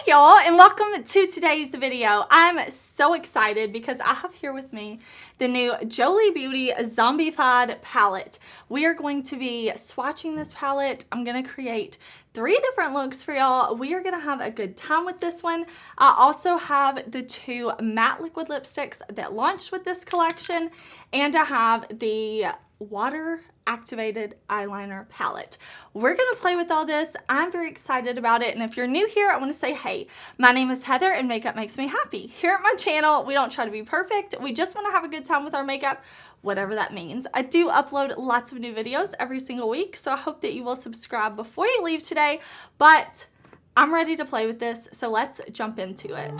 y'all, and welcome to today's video. I'm so excited because I have here with me the new Jolie Beauty Zombified palette. We are going to be swatching this palette. I'm going to create 3 different looks for y'all. We are going to have a good time with this one. I also have the 2 matte liquid lipsticks that launched with this collection, and I have the water activated eyeliner palette. We're gonna play with all this. I'm very excited about it, and if you're new here, I want to say hey, my name is Heather and makeup makes me happy. Here at my channel, we don't try to be perfect. We just want to have a good time with our makeup, whatever that means. I do upload lots of new videos every single week, so I hope that you will subscribe before you leave today, but I'm ready to play with this, so let's jump into it.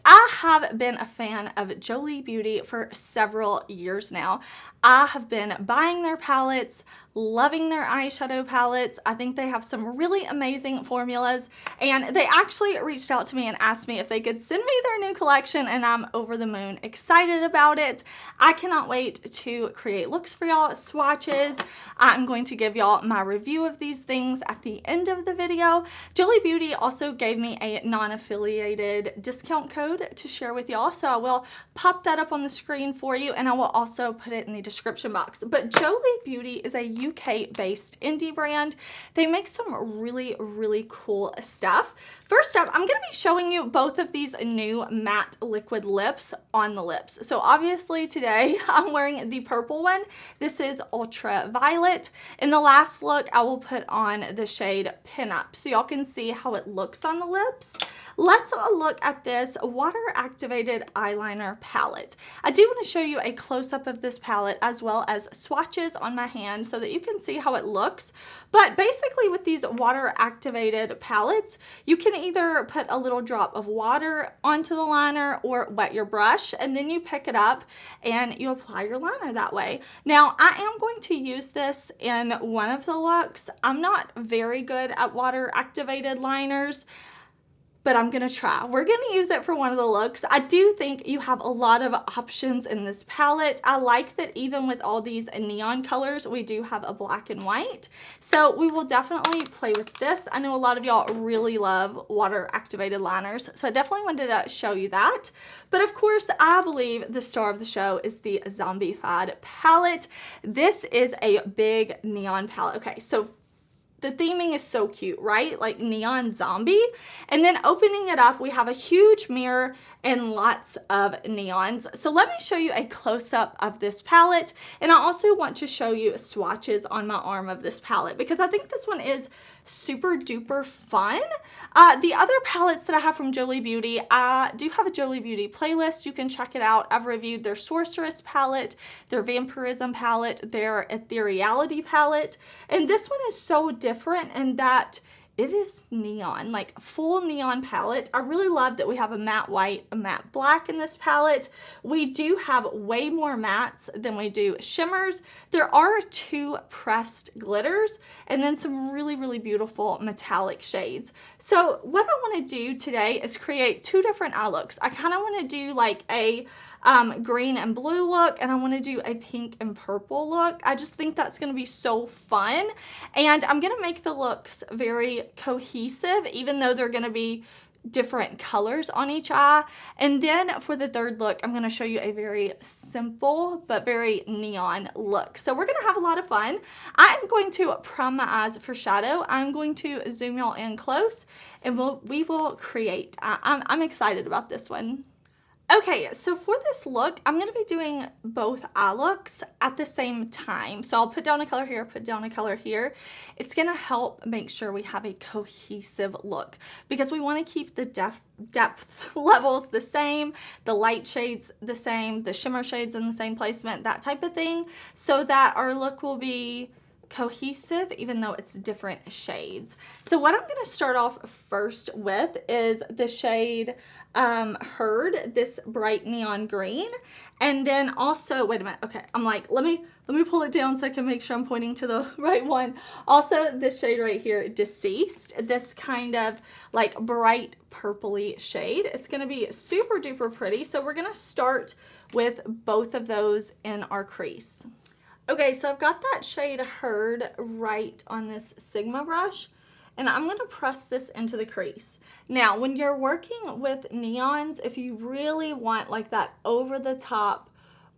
I have been a fan of Jolie Beauty for several years now. I have been buying their palettes, loving their eyeshadow palettes. I think they have some really amazing formulas, and they actually reached out to me and asked me if they could send me their new collection, and I'm over the moon excited about it. I cannot wait to create looks for y'all, swatches. I'm going to give y'all my review of these things at the end of the video. Jolie Beauty also gave me a non-affiliated discount code to share with y'all, so I will pop that up on the screen for you, and I will also put it in the description box. But Jolie Beauty is a UK-based indie brand. They make some really cool stuff. First up, I'm going to be showing you both of these new matte liquid lips on the lips. So obviously today I'm wearing the purple one. This is Ultraviolet. In the last look, I will put on the shade Pinup so y'all can see how it looks on the lips. Let's look at this water activated eyeliner palette. I do want to show you a close-up of this palette as well as swatches on my hand so that you can see how it looks. But basically with these water activated palettes, you can either put a little drop of water onto the liner or wet your brush, and then you pick it up and you apply your liner that way. Now I am going to use this in one of the looks. I'm not very good at water activated liners, but I'm gonna try. We're gonna use it for one of the looks. I do think you have a lot of options in this palette. I like that even with all these neon colors, we do have a black and white. So we will definitely play with this. I know a lot of y'all really love water activated liners, so I definitely wanted to show you that. But of course, I believe the star of the show is the Zombified palette. This is a big neon palette. Okay, so the theming is so cute, right? Like neon zombie. And then opening it up, we have a huge mirror and lots of neons. So let me show you a close-up of this palette. And I also want to show you swatches on my arm of this palette because I think this one is super duper fun. The other palettes that I have from Jolie Beauty, I do have a Jolie Beauty playlist. You can check it out. I've reviewed their Sorceress palette, their Vampirism palette, their Ethereality palette. And this one is so different in that it is neon, like full neon palette. I really love that we have a matte white, a matte black in this palette. We do have way more mattes than we do shimmers. There are 2 pressed glitters and then some really beautiful metallic shades. So what I want to do today is create 2 different eye looks. I kind of want to do like a green and blue look, and I want to do a pink and purple look. I just think that's going to be so fun, and I'm going to make the looks very cohesive even though they're going to be different colors on each eye. And then for the third look, I'm going to show you a very simple but very neon look. So we're going to have a lot of fun. I'm going to prime my eyes for shadow. I'm going to zoom y'all in close, and we will create. I'm excited about this one. Okay, so for this look, I'm going to be doing both eye looks at the same time. So I'll put down a color here, put down a color here. It's going to help make sure we have a cohesive look because we want to keep the depth levels the same, the light shades the same, the shimmer shades in the same placement, that type of thing, so that our look will be cohesive even though it's different shades. So what I'm going to start off first with is the shade Heard, this bright neon green. And then also, wait a minute, okay, I'm like, let me pull it down so I can make sure I'm pointing to the right one. Also, this shade right here, Deceased, this kind of like bright purpley shade. It's gonna be super duper pretty. So we're gonna start with both of those in our crease. Okay, so I've got that shade Heard right on this Sigma brush, and I'm gonna press this into the crease. Now, when you're working with neons, if you really want like that over the top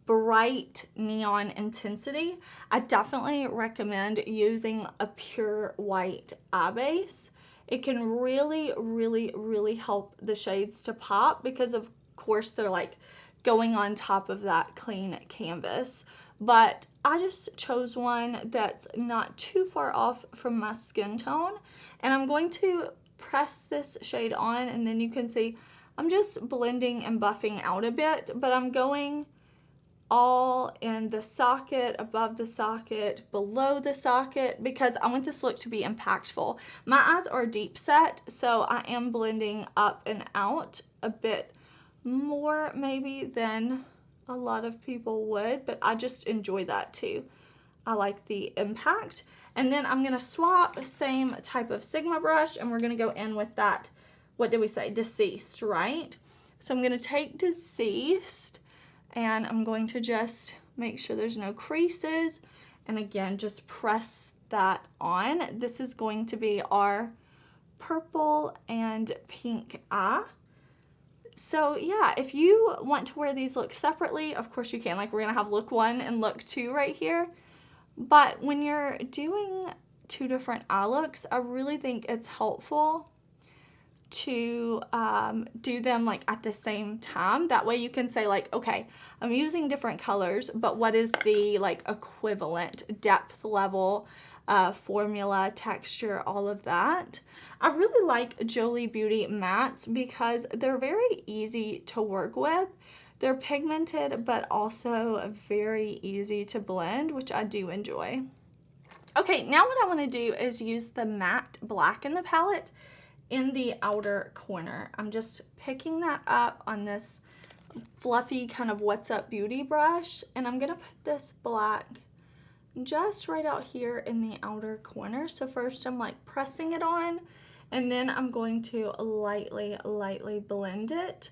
bright neon intensity, I definitely recommend using a pure white eye base. It can really, really, really help the shades to pop because of course they're like going on top of that clean canvas. But I just chose one that's not too far off from my skin tone, and I'm going to press this shade on, and then you can see I'm just blending and buffing out a bit, but I'm going all in the socket, above the socket, below the socket, because I want this look to be impactful. My eyes are deep set, so I am blending up and out a bit more maybe than a lot of people would, but I just enjoy that too. I like the impact. And then I'm gonna swap the same type of Sigma brush, and we're gonna go in with that, what did we say, Deceased, right? So I'm gonna take Deceased, and I'm going to just make sure there's no creases, and again, just press that on. This is going to be our purple and pink eye. So yeah, if you want to wear these looks separately, of course you can. Like, we're gonna have look 1 and look 2 right here. But when you're doing 2 different eye looks, I really think it's helpful to do them like at the same time. That way you can say like, okay, I'm using different colors, but what is the like equivalent depth level, formula, texture, all of that. I really like Jolie Beauty mattes because they're very easy to work with. They're pigmented, but also very easy to blend, which I do enjoy. Okay, now what I want to do is use the matte black in the palette in the outer corner. I'm just picking that up on this fluffy kind of What's Up Beauty brush, and I'm gonna put this black just right out here in the outer corner. So first I'm like pressing it on, and then I'm going to lightly blend it.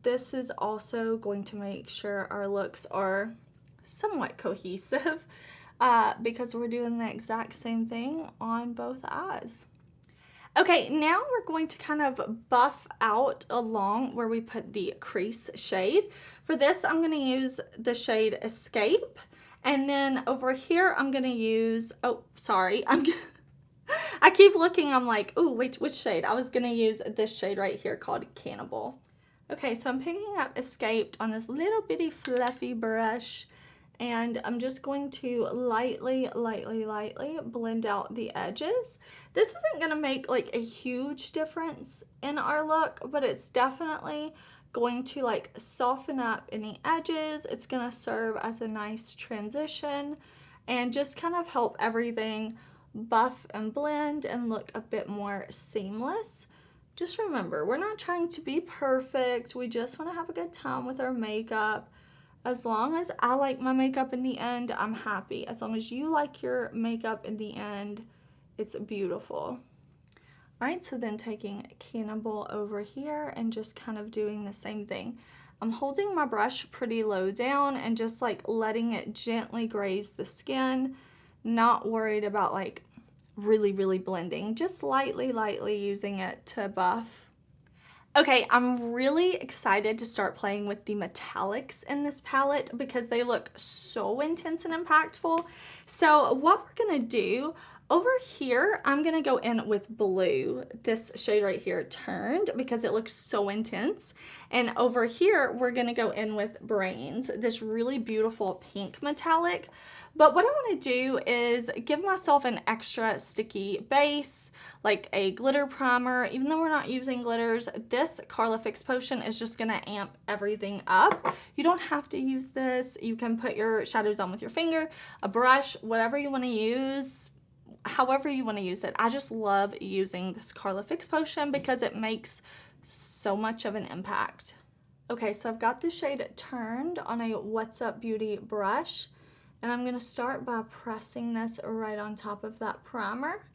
This is also going to make sure our looks are somewhat cohesive because we're doing the exact same thing on both eyes. Okay, now we're going to kind of buff out along where we put the crease shade. For this, I'm going to use the shade Escape. And then over here, I'm going to use, oh, sorry. I keep looking, I'm like, oh, which shade? I was going to use this shade right here called Cannibal. Okay, so I'm picking up Escaped on this little bitty fluffy brush. And I'm just going to lightly blend out the edges. This isn't going to make like a huge difference in our look, but it's definitely going to like soften up any edges. It's going to serve as a nice transition and just kind of help everything buff and blend and look a bit more seamless. Just remember, we're not trying to be perfect. We just want to have a good time with our makeup. As long as I like my makeup in the end, I'm happy. As long as you like your makeup in the end, it's beautiful. All right, so then taking Cannibal over here and just kind of doing the same thing. I'm holding my brush pretty low down and just like letting it gently graze the skin, not worried about like really blending, just lightly using it to buff. Okay, I'm really excited to start playing with the metallics in this palette because they look so intense and impactful. So what we're gonna do, over here, I'm gonna go in with blue, this shade right here, Turned, because it looks so intense. And over here, we're gonna go in with Brains, this really beautiful pink metallic. But what I wanna do is give myself an extra sticky base, like a glitter primer. Even though we're not using glitters, this Karla Fix Potion is just gonna amp everything up. You don't have to use this. You can put your shadows on with your finger, a brush, whatever you wanna use, however you want to use it. I just love using this Karla Fix Potion because it makes so much of an impact. Okay, so I've got the shade turned on a What's Up Beauty brush, and I'm gonna start by pressing this right on top of that primer.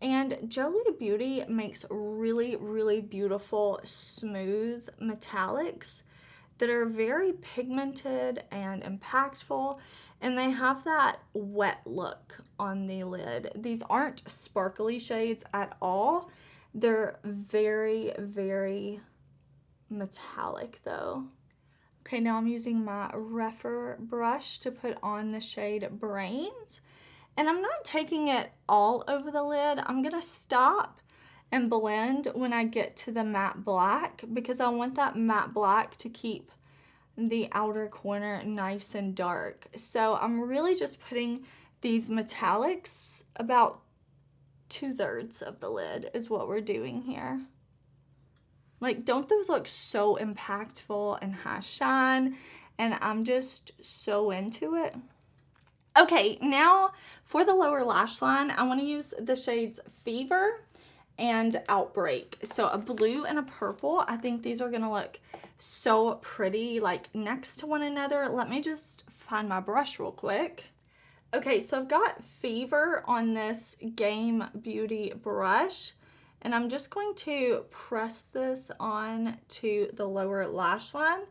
And Jolie Beauty makes really, really beautiful, smooth metallics that are very pigmented and impactful, and they have that wet look on the lid. These aren't sparkly shades at all. They're very, very metallic though. Okay, now I'm using my Refer brush to put on the shade Brains. And I'm not taking it all over the lid. I'm gonna stop and blend when I get to the matte black, because I want that matte black to keep the outer corner nice and dark. So I'm really just putting these metallics about 2/3 of the lid is what we're doing here. Like, don't those look so impactful and high shine? And I'm just so into it. Okay, now for the lower lash line, I want to use the shades Fever and Outbreak. So a blue and a purple. I think these are going to look so pretty, like next to one another. Let me just find my brush real quick. Okay, so I've got Fever on this Game Beauty brush, and I'm just going to press this on to the lower lash line.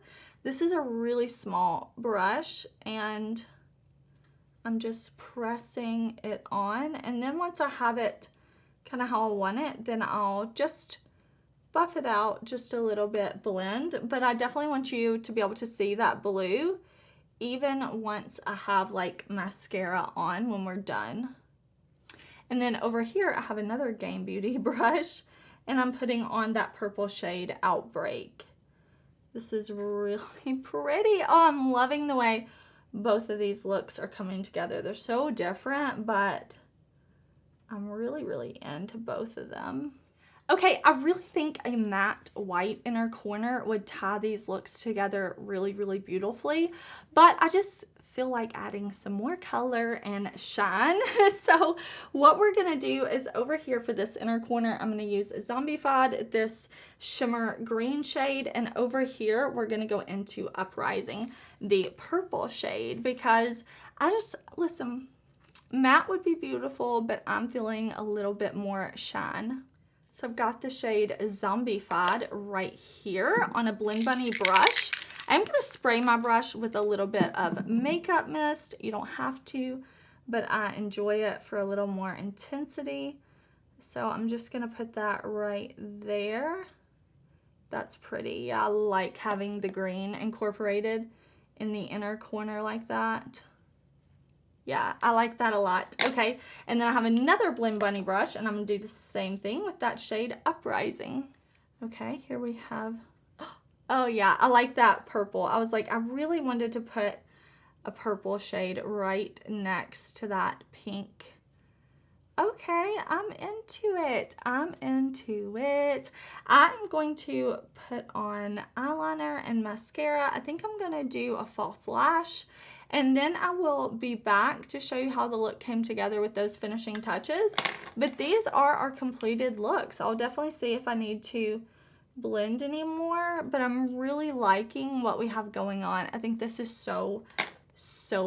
This is a really small brush, and I'm just pressing it on, and then once I have it kind of how I want it, then I'll just buff it out just a little bit, blend. But I definitely want you to be able to see that blue even once I have like mascara on when we're done. And then over here I have another Game Beauty brush, and I'm putting on that purple shade Outbreak. This is really pretty. Oh, I'm loving the way both of these looks are coming together. They're so different, but I'm really, really into both of them. Okay, I really think a matte white inner corner would tie these looks together really, really beautifully, but I just feel like adding some more color and shine. So what we're gonna do is over here for this inner corner, I'm gonna use Zombified, this shimmer green shade, and over here we're gonna go into Uprising, the purple shade, because listen, matte would be beautiful, but I'm feeling a little bit more shine. So I've got the shade Zombified right here on a Blend Bunny brush. I'm going to spray my brush with a little bit of makeup mist. You don't have to, but I enjoy it for a little more intensity. So I'm just going to put that right there. That's pretty. Yeah, I like having the green incorporated in the inner corner like that. Yeah, I like that a lot. Okay, and then I have another Blend Bunny brush, and I'm going to do the same thing with that shade Uprising. Okay, here we have... Oh yeah, I like that purple. I was like, I really wanted to put a purple shade right next to that pink. Okay, I'm into it. I'm into it. I'm going to put on eyeliner and mascara. I think I'm going to do a false lash, and then I will be back to show you how the look came together with those finishing touches. But these are our completed looks. I'll definitely see if I need to blend anymore, but I'm really liking what we have going on. I think this is so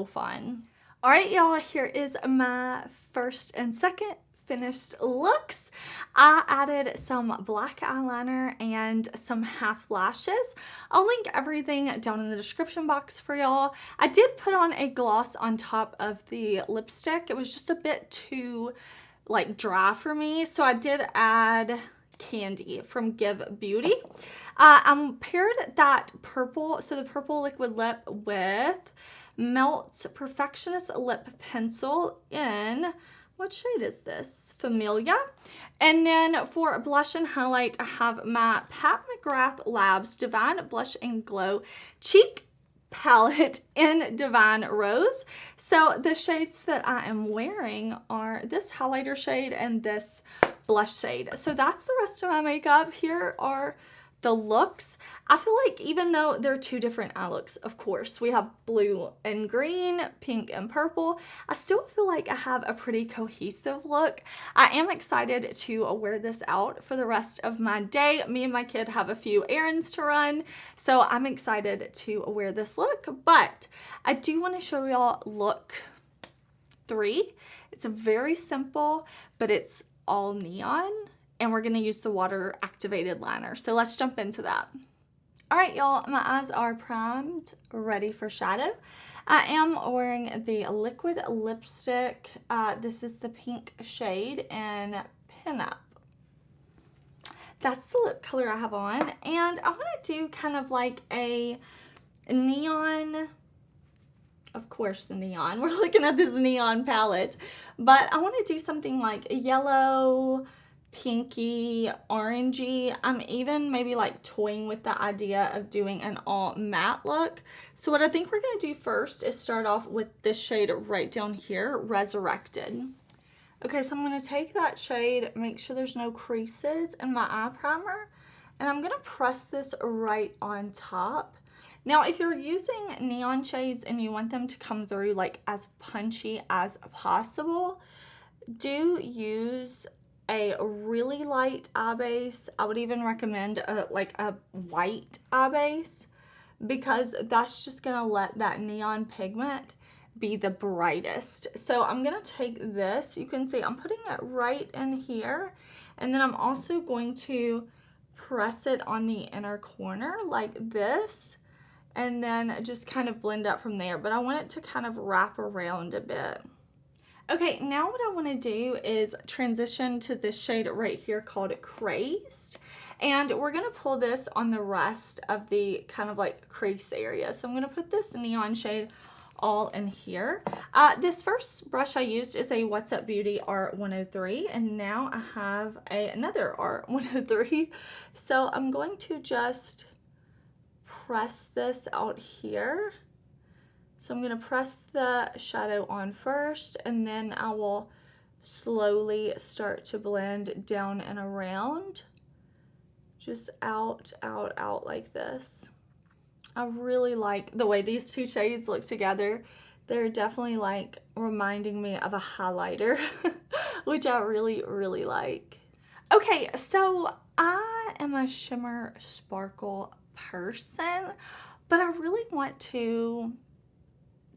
fun. All right, y'all, here is my first and second finished looks. I added some black eyeliner and some half lashes. I'll link everything down in the description box for y'all. I did put on a gloss on top of the lipstick. It was just a bit too like dry for me, so I did add Candy from Give Beauty. I paired that purple, so the purple liquid lip, with Melt Perfectionist Lip Pencil in, what shade is this? Familia. And then for blush and highlight, I have my Pat McGrath Labs Divine Blush and Glow Cheek palette in Divine Rose. So the shades that I am wearing are this highlighter shade and this blush shade. So that's the rest of my makeup. Here are the looks, I feel like even though they're two different eye looks, of course, we have blue and green, pink and purple, I still feel like I have a pretty cohesive look. I am excited to wear this out for the rest of my day. Me and my kid have a few errands to run, so I'm excited to wear this look, but I do want to show y'all look 3. It's very simple, but it's all neon. And we're going to use the water activated liner. So let's jump into that. All right, y'all, my eyes are primed, ready for shadow. I am wearing the liquid lipstick. This is the pink shade in Pin Up. That's the lip color I have on. And I want to do kind of like a neon, of course the neon. We're looking at this neon palette. But I want to do something like a yellow, pinky, orangey. I'm even maybe like toying with the idea of doing an all matte look. So what I think we're going to do first is start off with this shade right down here, Resurrected. Okay, so I'm going to take that shade, make sure there's no creases in my eye primer, and I'm going to press this right on top. Now, if you're using neon shades and you want them to come through like as punchy as possible, do use a really light eye base. I would even recommend like a white eye base, because that's just gonna let that neon pigment be the brightest. So I'm gonna take this, you can see I'm putting it right in here, and then I'm also going to press it on the inner corner like this, and then just kind of blend up from there. But I want it to kind of wrap around a bit. Okay, now what I want to do is transition to this shade right here called Crazed. And we're going to pull this on the rest of the kind of like crease area. So I'm going to put this neon shade all in here. This first brush I used is a What's Up Beauty R103. And now I have another R103. So I'm going to just press this out here. So I'm going to press the shadow on first, and then I will slowly start to blend down and around. Just out, out, out like this. I really like the way these two shades look together. They're definitely like reminding me of a highlighter, which I really, really like. Okay, so I am a shimmer sparkle person, but I really want to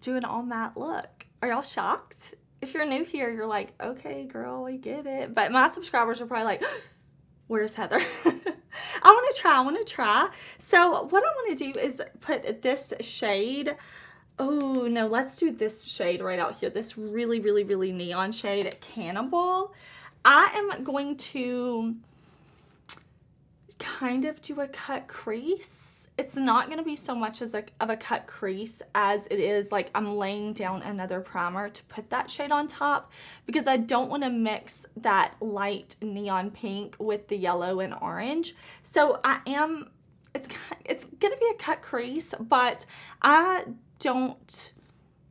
do an all matte look. Are y'all shocked? If you're new here, you're like, okay, girl, we get it. But my subscribers are probably like, where's Heather? I want to try. So what I want to do is put this shade. Oh no, let's do this shade right out here. This really, really, really neon shade, Cannibal. I am going to kind of do a cut crease. It's not going to be so much as of a cut crease as it is like I'm laying down another primer to put that shade on top, because I don't want to mix that light neon pink with the yellow and orange. So it's going to be a cut crease, but I don't,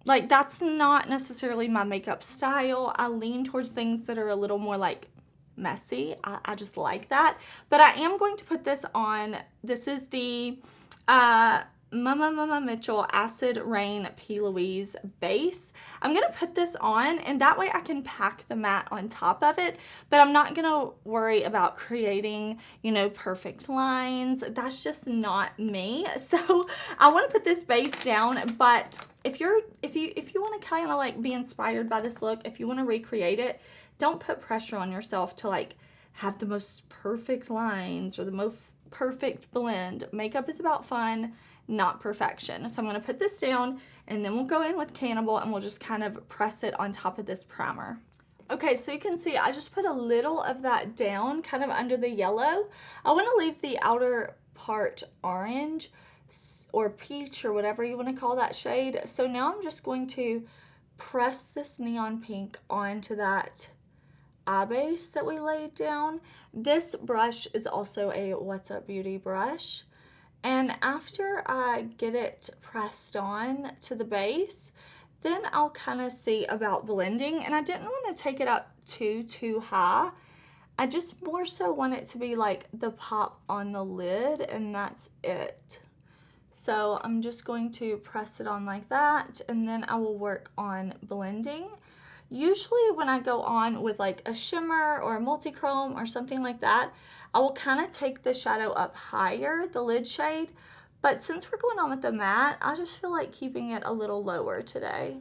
like, that's not necessarily my makeup style. I lean towards things that are a little more like messy. I just like that. But I am going to put this on. This is the Mama Mitchell Acid Rain P. Louise base. I'm going to put this on, and that way I can pack the matte on top of it, but I'm not going to worry about creating, you know, perfect lines. That's just not me. So I want to put this base down, but if you want to kind of like be inspired by this look, if you want to recreate it, don't put pressure on yourself to like have the most perfect lines or the most perfect blend. Makeup is about fun, not perfection. So I'm going to put this down, and then we'll go in with Cannibal, and we'll just kind of press it on top of this primer. Okay, so you can see I just put a little of that down kind of under the yellow. I want to leave the outer part orange or peach or whatever you want to call that shade. So now I'm just going to press this neon pink onto that eye base that we laid down. This brush is also a What's Up Beauty brush, and after I get it pressed on to the base, then I'll kind of see about blending. And I didn't want to take it up too high. I just more so want it to be like the pop on the lid, and that's it. So I'm just going to press it on like that, and then I will work on blending. Usually when I go on with like a shimmer or a multi-chrome or something like that, I will kind of take the shadow up higher, the lid shade. But since we're going on with the matte, I just feel like keeping it a little lower today.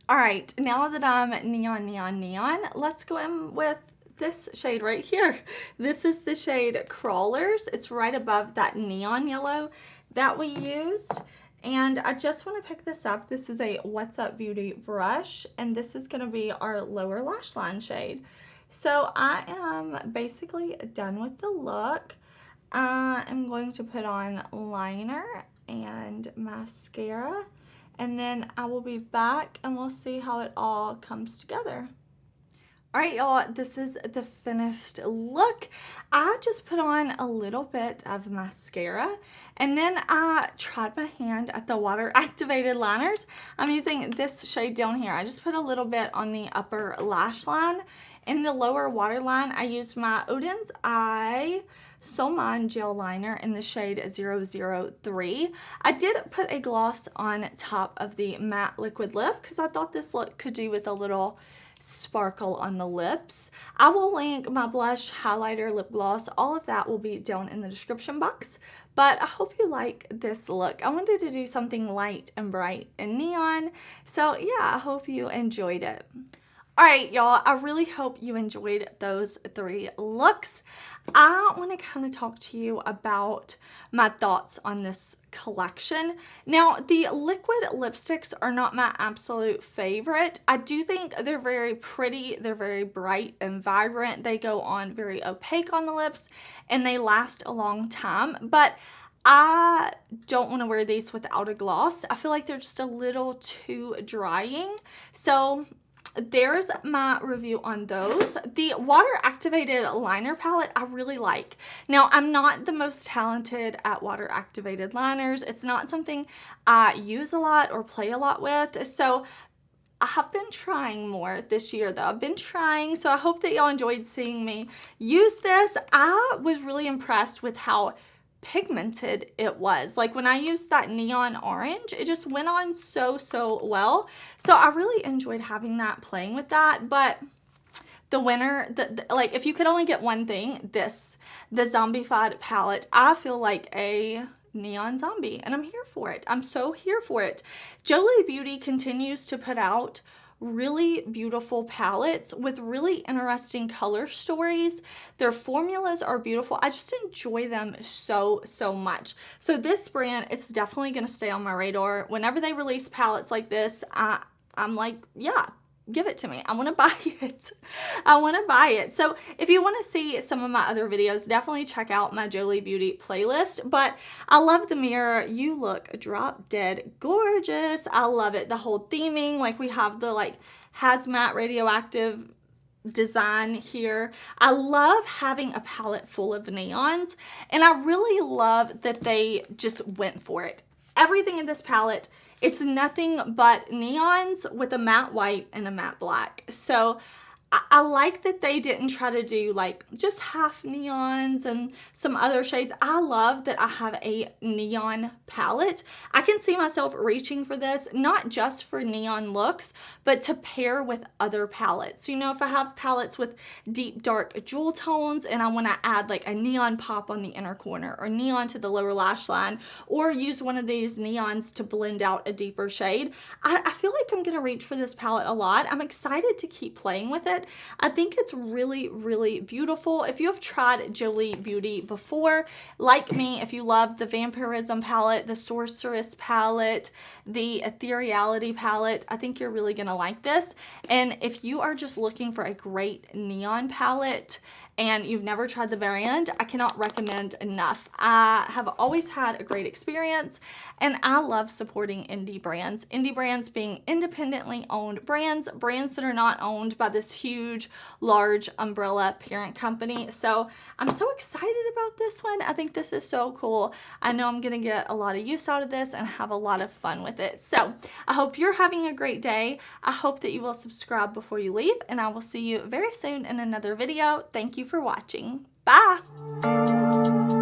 All right, now that I'm neon, let's go in with this shade right here. This is the shade Crawlers. It's right above that neon yellow that we used. And I just want to pick this up. This is a What's Up Beauty brush, and this is going to be our lower lash line shade. So I am basically done with the look. I am going to put on liner and mascara, and then I will be back and we'll see how it all comes together. All right, y'all, this is the finished look. I just put on a little bit of mascara, and then I tried my hand at the water activated liners. I'm using this shade down here. I just put a little bit on the upper lash line. In the lower waterline, I used my Oden's Eye So Mine gel liner in the shade 003. I did put a gloss on top of the matte liquid lip because I thought this look could do with a little sparkle on the lips. I will link my blush, highlighter, lip gloss, all of that will be down in the description box. But I hope you like this look. I wanted to do something light and bright and neon. So yeah, I hope you enjoyed it. All right, y'all, I really hope you enjoyed those 3 looks. I want to kind of talk to you about my thoughts on this collection. Now, the liquid lipsticks are not my absolute favorite. I do think they're very pretty. They're very bright and vibrant. They go on very opaque on the lips, and they last a long time. But I don't want to wear these without a gloss. I feel like they're just a little too drying. So there's my review on those. The water activated liner palette I really like. Now, I'm not the most talented at water activated liners. It's not something I use a lot or play a lot with. So I have been trying more this year though. I've been trying, so I hope that y'all enjoyed seeing me use this. I was really impressed with how pigmented it was. Like when I used that neon orange, it just went on so well. So I really enjoyed having that, playing with that. But the winner, like if you could only get one thing, the Zombified palette, I feel like a neon zombie, and I'm here for it. I'm so here for it. Jolie Beauty continues to put out really beautiful palettes with really interesting color stories. Their formulas are beautiful. I just enjoy them so much. So this brand is definitely going to stay on my radar. Whenever they release palettes like this, I'm like, yeah, give it to me. I want to buy it. I want to buy it. So if you want to see some of my other videos, definitely check out my Jolie Beauty playlist. But I love the mirror. You look drop dead gorgeous. I love it. The whole theming, like we have the like hazmat radioactive design here. I love having a palette full of neons, and I really love that they just went for it. Everything in this palette, it's nothing but neons with a matte white and a matte black. So I like that they didn't try to do like just half neons and some other shades. I love that I have a neon palette. I can see myself reaching for this, not just for neon looks, but to pair with other palettes. You know, if I have palettes with deep dark jewel tones and I want to add like a neon pop on the inner corner or neon to the lower lash line, or use one of these neons to blend out a deeper shade, I feel like I'm going to reach for this palette a lot. I'm excited to keep playing with it. I think it's really beautiful. If you have tried Jolie Beauty before, like me, if you love the Vampirism palette, the Sorceress palette, the Ethereality palette, I think you're really gonna like this. And if you are just looking for a great neon palette and you've never tried the variant, I cannot recommend enough. I have always had a great experience, and I love supporting indie brands. Indie brands being independently owned brands that are not owned by this huge huge, large umbrella parent company. So I'm so excited about this one. I think this is so cool. I know I'm gonna get a lot of use out of this and have a lot of fun with it. So I hope you're having a great day. I hope that you will subscribe before you leave, and I will see you very soon in another video. Thank you for watching. Bye!